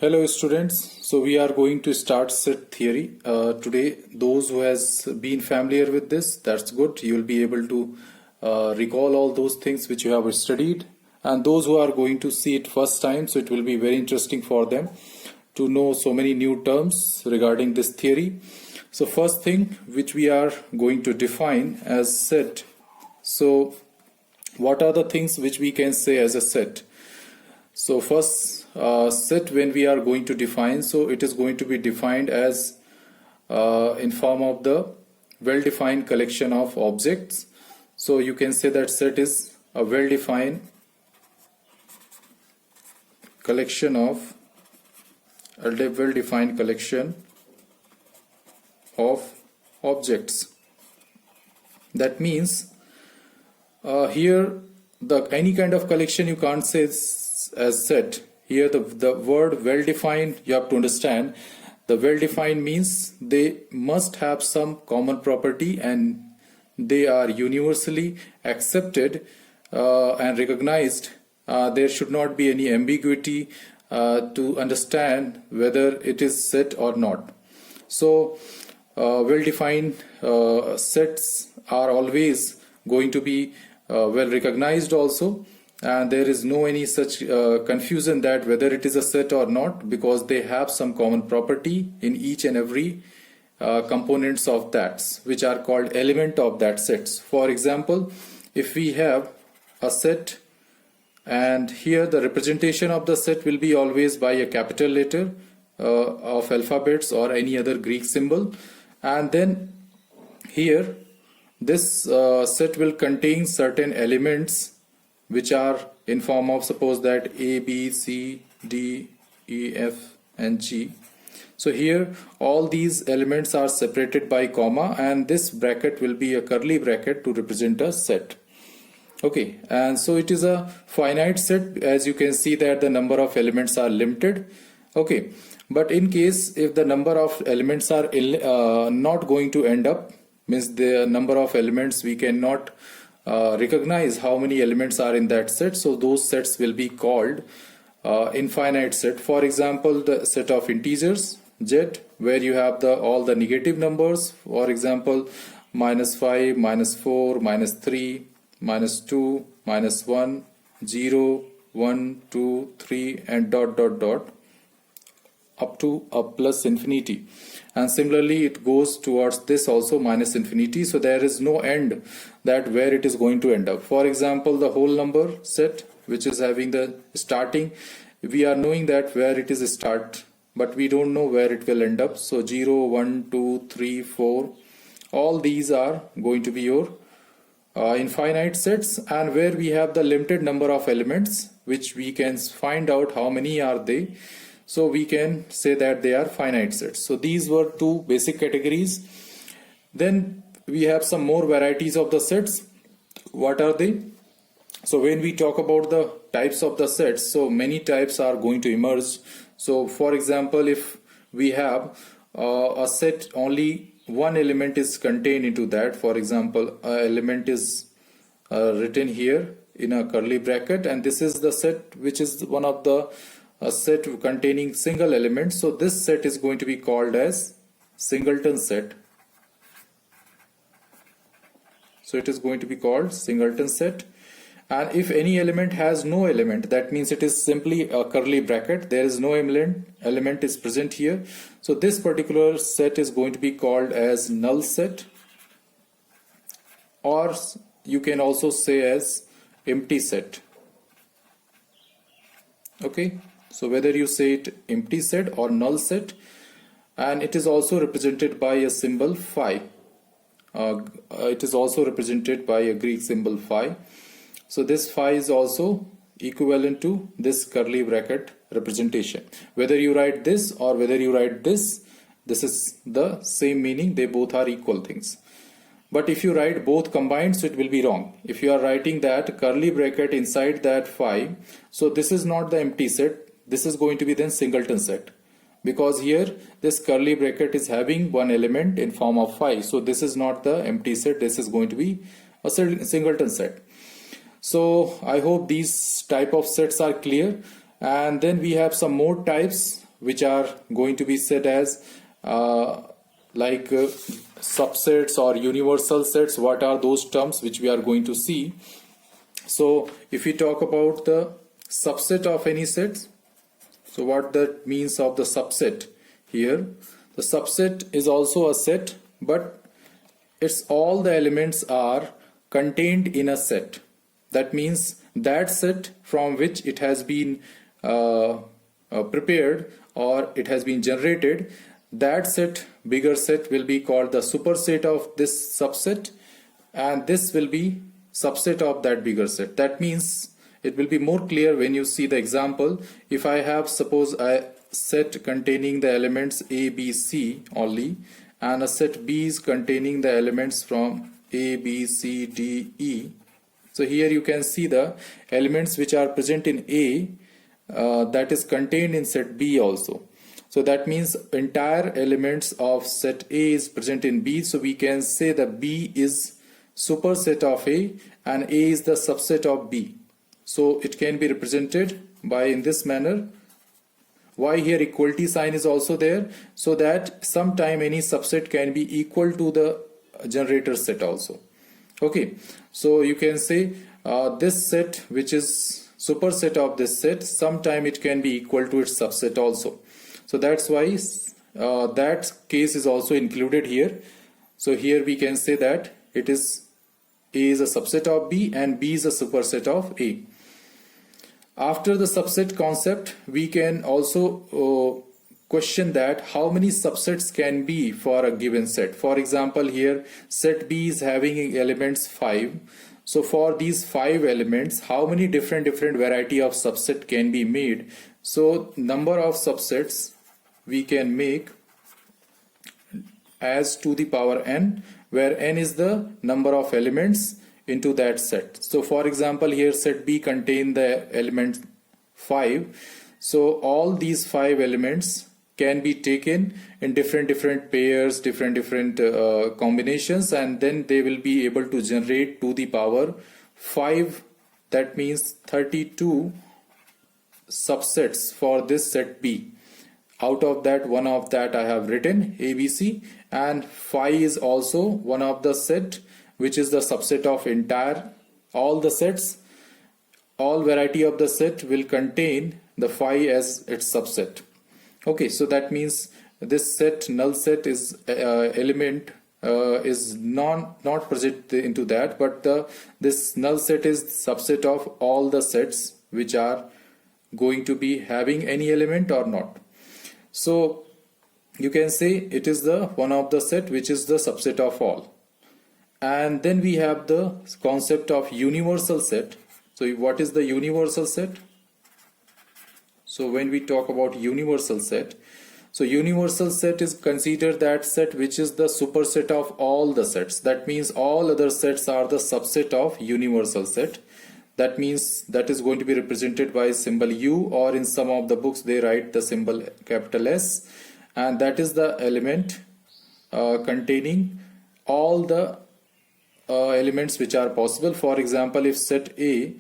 Hello students, so we are going to start set theory today. Those who has been familiar with this, that's good. You will be able to recall all those things which you have studied, and those who are going to see it first time, so it will be very interesting for them to know so many new terms regarding this theory. So first thing which we are going to define as set. So what are the things which we can say as a set? So first set, when we are going to define, so it is going to be defined as in form of the well-defined collection of objects. So you can say that set is a well-defined collection of objects. That means here any kind of collection you can't say as set. Here the word well-defined, you have to understand, the well-defined means they must have some common property and they are universally accepted and recognized. There should not be any ambiguity to understand whether it is set or not. So well-defined sets are always going to be well recognized also, and there is no any such confusion that whether it is a set or not, because they have some common property in each and every components of that, which are called element of that sets. For example, if we have a set, and here the representation of the set will be always by a capital letter of alphabets or any other Greek symbol, and then here this set will contain certain elements which are in form of, suppose that A, B, C, D, E, F and G. So here all these elements are separated by comma, and this bracket will be a curly bracket to represent a set. Okay, and so it is a finite set, as you can see that the number of elements are limited. Okay, but in case if the number of elements are not going to end up, means the number of elements we cannot recognize how many elements are in that set, so those sets will be called infinite set. For example, the set of integers Z, where you have all the negative numbers, for example -5, -4, -3, -2, -1, 0, 1, 2, 3 and ... up to plus infinity. And similarly it goes towards this also minus infinity, so there is no end that where it is going to end up. For example, the whole number set which is having the starting, we are knowing that where it is start, but we don't know where it will end up. So 0, 1, 2, 3, 4, all these are going to be your infinite sets, and where we have the limited number of elements which we can find out how many are they, so we can say that they are finite sets. So these were two basic categories. Then we have some more varieties of the sets. What are they? So when we talk about the types of the sets, so many types are going to emerge. So for example, if we have a set, only one element is contained into that. For example, an element is written here in a curly bracket, and this is the set which is one of the a set containing single element. So this set is going to be called as singleton set. So it is going to be called singleton set. And if any element has no element, that means it is simply a curly bracket, there is no element is present here, so this particular set is going to be called as null set, or you can also say as empty set. Okay, so whether you say it empty set or null set, and it is also represented by a symbol phi. It is also represented by a Greek symbol phi. So this phi is also equivalent to this curly bracket representation. Whether you write this or whether you write this is the same meaning, they both are equal things. But if you write both combined, so it will be wrong. If you are writing that curly bracket inside that phi, so this is not the empty set, this is going to be then singleton set, because here this curly bracket is having one element in form of phi, so this is not the empty set, this is going to be a singleton set. So I hope these type of sets are clear. And then we have some more types. which are going to be said as subsets or universal sets. What are those terms which we are going to see? So if we talk about the subset of any set, so what that means of the subset here, the subset is also a set, but it's all the elements are contained in a set. That means that set from which it has been prepared or it has been generated, that set, bigger set, will be called the superset of this subset, and this will be subset of that bigger set. That means it will be more clear when you see the example. If I have, suppose, a set containing the elements A, B, C only, and a set B is containing the elements from A, B, C, D, E. So here you can see the elements which are present in A that is contained in set B also. So that means entire elements of set A is present in B. So we can say that B is superset of A and A is the subset of B. So it can be represented by in this manner. Why here equality sign is also there? So that sometime any subset can be equal to the generator set also. Okay, so you can say this set which is superset of this set, sometime it can be equal to its subset also. So that's why that case is also included here. So here we can say that it is A is a subset of B and B is a superset of A. After the subset concept, we can also question that how many subsets can be for a given set. For example, here set B is having elements 5. So for these 5 elements, how many different variety of subset can be made? So number of subsets we can make as to the power n, where n is the number of elements into that set. So for example, here set B contain the element 5. So all these 5 elements can be taken in different pairs, different combinations, and then they will be able to generate to the power 5. That means 32 subsets for this set B. Out of that, one of that I have written ABC, and phi is also one of the set which is the subset of entire all the sets. All variety of the set will contain the phi as its subset. Okay, so that means this set, null set, is element is not present into that, but this null set is subset of all the sets which are going to be having any element or not. So you can say it is the one of the set which is the subset of all. And then we have the concept of universal set. So what is the universal set? So when we talk about universal set, so universal set is considered that set which is the superset of all the sets. That means all other sets are the subset of universal set. That means that is going to be represented by symbol U, or in some of the books they write the symbol capital S, and that is the element containing all the elements which are possible. For example, if set A,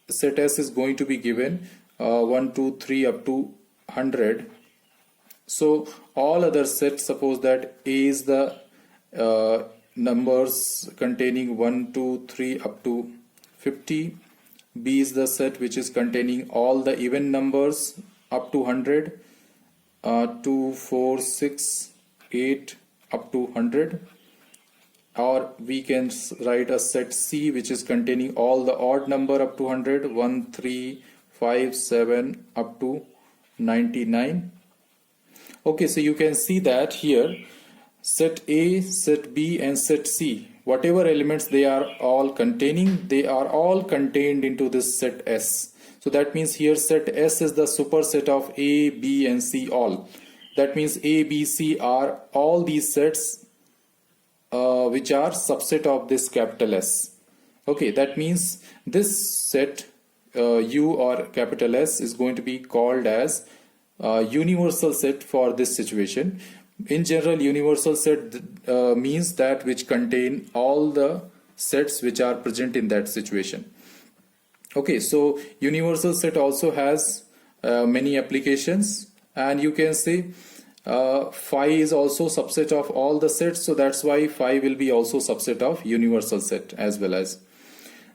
set S is going to be given 1, 2, 3 up to 100. So all other sets, suppose that A is the numbers containing 1, 2, 3 up to 50. B is the set which is containing all the even numbers up to 100. 2, 4, 6, 8 up to 100. Or we can write a set C which is containing all the odd number up to 100. 1, 3, 5, 7 up to 99. Okay, so you can see that here set A, set B and set C, whatever elements they are all containing, they are all contained into this set S. So that means here set S is the superset of A, B and C all. That means A, B, C are all these sets which are subset of this capital S. Okay, that means this set U or capital S is going to be called as universal set for this situation. In general, universal set means that which contain all the sets which are present in that situation. Okay, so universal set also has many applications, and you can say phi is also subset of all the sets, so that's why phi will be also subset of universal set as well as.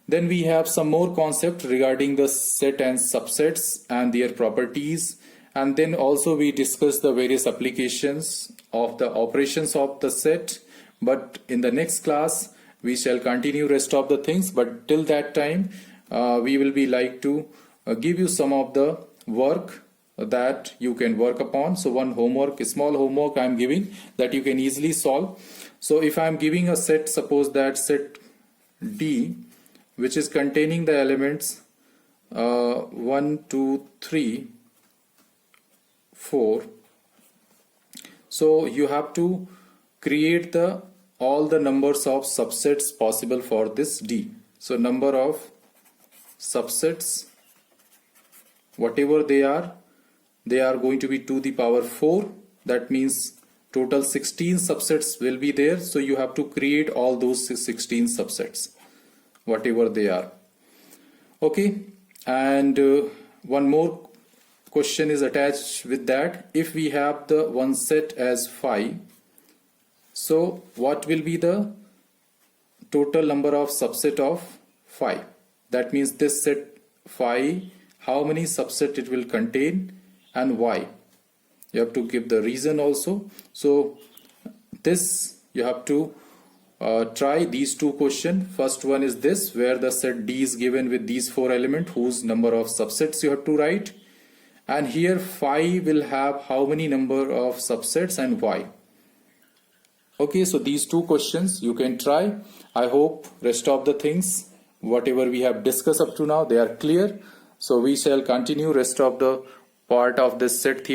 Then we have some more concept regarding the set and subsets and their properties, and then also we discuss the various applications of the operations of the set. But in the next class we shall continue rest of the things, but till that time we will be like to give you some of the work that you can work upon. So one homework, small homework I am giving that you can easily solve. So if I am giving a set, suppose that set D, which is containing the elements 1, 2, 3, 4. So you have to create all the numbers of subsets possible for this D. So number of subsets, whatever they are going to be to the power 4. That means total 16 subsets will be there. So you have to create all those 16 subsets, whatever they are. Okay, and one more question is attached with that. If we have the one set as phi, so what will be the total number of subset of phi? That means this set phi, how many subset it will contain and why. You have to give the reason also. So this you have to try these two questions. First one is this, where the set D is given with these 4 elements whose number of subsets you have to write, and here phi will have how many number of subsets and why. Okay, so these two questions you can try. I hope rest of the things whatever we have discussed up to now, they are clear. So we shall continue rest of the part of this set theory.